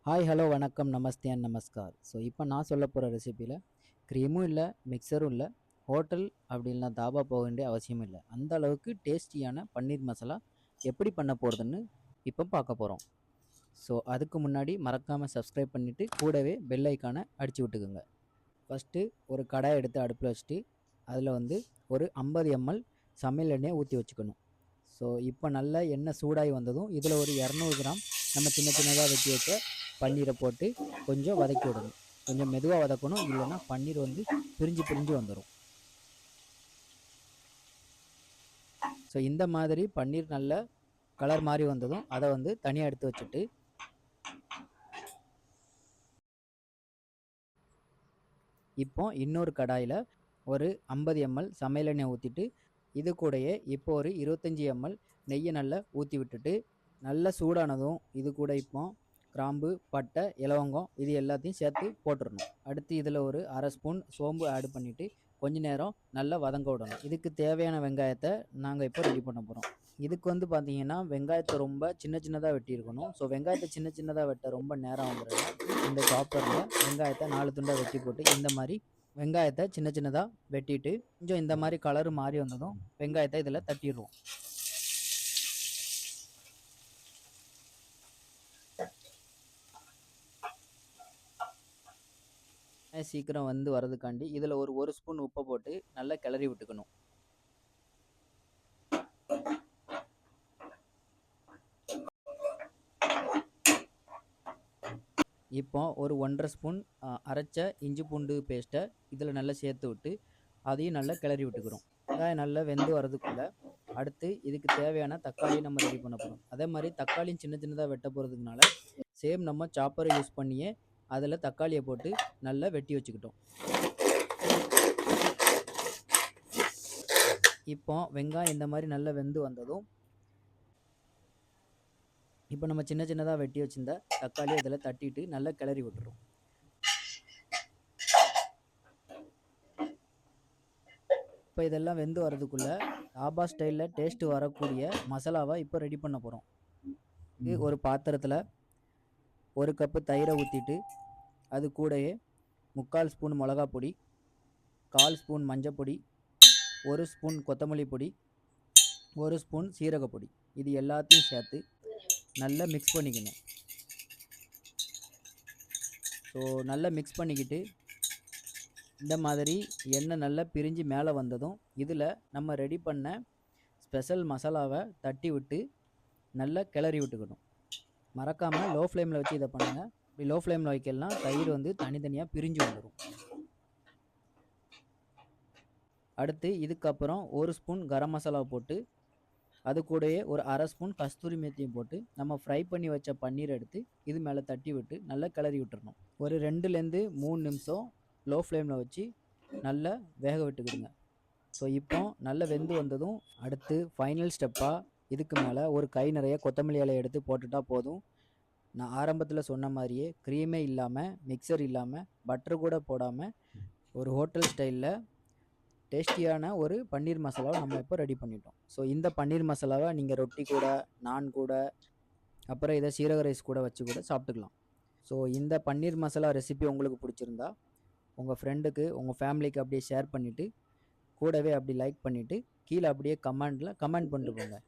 Hi hello வணக்கம் நமஸ்தே and namaskar. So இப்போ நான் சொல்ல போகிற ரெசிப்பியில் க்ரீமும் இல்லை, மிக்சரும் இல்லை, ஹோட்டல் அப்படி இல்லைனா தாபா போக வேண்டிய அவசியமும் இல்லை. அந்த அளவுக்கு டேஸ்டியான பன்னீர் மசாலா எப்படி பண்ண போகிறதுன்னு இப்போ பார்க்க போகிறோம். ஸோ அதுக்கு முன்னாடி மறக்காமல் சப்ஸ்கிரைப் பண்ணிவிட்டு கூடவே பெல் ஐக்கானை அடித்து விட்டுக்குங்க. ஃபஸ்ட்டு ஒரு கடாய் எடுத்து அடுப்பில் வச்சுட்டு அதில் ஒரு 50 ml சமையல் எண்ணெயை ஊற்றி வச்சுக்கணும். ஸோ இப்போ நல்லா எண்ணெய் சூடாகி வந்ததும் இதில் ஒரு 200 கிராம் நம்ம சின்ன சின்னதாக வெட்டி வச்ச பன்னீரை போட்டு கொஞ்சம் வதக்கி விடணும். கொஞ்சம் மெதுவாக வதக்கணும், இல்லைன்னா பன்னீர் பிரிஞ்சு பிரிஞ்சு வந்துடும். ஸோ இந்த மாதிரி பன்னீர் நல்ல கலர் மாதிரி வந்ததும் அதை தனியாக எடுத்து வச்சுட்டு இப்போ இன்னொரு கடாயில் ஒரு 50 ml சமையல் எண்ணெய் ஊற்றிட்டு இது கூடயே இப்போ ஒரு 25 ml நெய்யை நல்லா ஊற்றி விட்டுட்டு நல்லா சூடானதும் இது கூட இப்போ கிராம்பு, பட்டை, இலவங்கம் இது எல்லாத்தையும் சேர்த்து போட்டுடணும். அடுத்து இதில் ஒரு அரை ஸ்பூன் சோம்பு ஆட் பண்ணிவிட்டு கொஞ்ச நேரம் நல்லா வதங்க விடணும். இதுக்கு தேவையான வெங்காயத்தை நாங்கள் இப்போ ரெடி பண்ண போகிறோம். இதுக்கு பார்த்தீங்கன்னா வெங்காயத்தை ரொம்ப சின்ன சின்னதாக வெட்டியிருக்கணும். ஸோ வெங்காயத்தை சின்ன சின்னதாக வெட்ட ரொம்ப நேரம் வந்துடுது. இந்த சாப்பரில் வெங்காயத்தை 4 துண்டாக வெட்டி போட்டு இந்த மாதிரி வெங்காயத்தை சின்ன சின்னதாக வெட்டிட்டு கொஞ்சம் இந்த மாதிரி கலர் மாறி வந்ததும் வெங்காயத்தை இதில் தட்டிடுவோம். சீக்கிரம் வரதுக்காண்டி இதில் ஒரு ஸ்பூன் உப்பை போட்டு நல்லா கிளறி விட்டுக்கணும். இப்போ ஒரு 1.5 ஸ்பூன் அரைச்ச இஞ்சி பூண்டு பேஸ்ட்டை இதில் நல்லா சேர்த்து விட்டு அதையும் நல்லா கிளறி விட்டுக்கிறோம். வெங்காயம் நல்லா வெந்து வரதுக்குள்ளே அடுத்து இதுக்கு தேவையான தக்காளியை நம்ம ரெடி பண்ண போகிறோம். அதே மாதிரி தக்காளியும் சின்ன சின்னதாக வெட்ட போகிறதுக்குனால சேம் நம்ம சாப்பரை யூஸ் பண்ணியே அதில் தக்காளியை போட்டு நல்லா வெட்டி வச்சுக்கிட்டோம். இப்போ வெங்காயம் இந்த மாதிரி நல்லா வெந்து வந்ததும் இப்போ நம்ம சின்ன சின்னதாக வெட்டி வச்சிருந்த தக்காளியை இதில் தட்டிட்டு நல்லா கிளறி விட்டுறோம். இப்போ இதெல்லாம் வெந்து வரதுக்குள்ளே தாபா ஸ்டைலில் டேஸ்ட்டு வரக்கூடிய மசாலாவை இப்போ ரெடி பண்ண போகிறோம். ஒரு பாத்திரத்தில் 1 கப்பு தயிரை ஊற்றிட்டு அது கூடயே 3/4 ஸ்பூன் மிளகா பொடி, 1/4 ஸ்பூன் மஞ்சள் பொடி, 1 ஸ்பூன் கொத்தமல்லி பொடி, 1 ஸ்பூன் சீரகப்பொடி இது எல்லாத்தையும் சேர்த்து நல்லா மிக்ஸ் பண்ணிக்கணும். ஸோ நல்லா மிக்ஸ் பண்ணிக்கிட்டு இந்த மாதிரி எண்ணெய் நல்லா பிரிஞ்சு மேலே வந்ததும் இதில் நம்ம ரெடி பண்ண ஸ்பெஷல் மசாலாவை தட்டி விட்டு நல்லா கிளறி விட்டுக்கணும். மறக்காமல் லோ ஃப்ளேமில் வச்சு இதை பண்ணுங்கள். இப்படி லோ ஃப்ளேமில் வைக்கலாம் தயிர் தனித்தனியாக பிரிஞ்சு வந்துடும். அடுத்து இதுக்கப்புறம் 1 ஸ்பூன் கரம் மசாலா போட்டு அது கூடயே ஒரு அரை ஸ்பூன் கஸ்தூரி மேத்தியும் போட்டு நம்ம ஃப்ரை பண்ணி வச்ச பன்னீர் எடுத்து இது மேலே தட்டி விட்டு நல்லா கிளறி விட்டுறணும். ஒரு 2லேருந்து 3 நிமிஷம் லோ ஃப்ளேமில் வச்சு நல்லா வேக விட்டுக்கிடுங்க. ஸோ இப்போ நல்லா வெந்து வந்ததும் அடுத்து ஃபைனல் ஸ்டெப்பாக இதுக்கு மேலே ஒரு கை நிறைய கொத்தமல்லி இலை எடுத்து போட்டுட்டா போதும். நான் ஆரம்பத்தில் சொன்ன மாதிரியே க்ரீமே இல்லாமல், மிக்சர் இல்லாமல், பட்டர் கூட போடாமல் ஒரு ஹோட்டல் ஸ்டைலில் டேஸ்டியான ஒரு பன்னீர் மசாலாவை நம்ம இப்போ ரெடி பண்ணிட்டோம். ஸோ இந்த பன்னீர் மசாலாவை நீங்கள் ரொட்டி கூட, நான் கூட, அப்புறம் இதை சீரக ரைஸ் கூட வச்சு கூட சாப்பிட்டுக்கலாம். ஸோ இந்த பன்னீர் மசாலா ரெசிபி உங்களுக்கு பிடிச்சிருந்தா உங்கள் ஃப்ரெண்டுக்கு, உங்கள் ஃபேமிலிக்கு அப்படியே ஷேர் பண்ணிவிட்டு கூடவே அப்படி லைக் பண்ணிவிட்டு கீழே அப்படியே கமெண்ட் பண்ணிட்டு போங்க.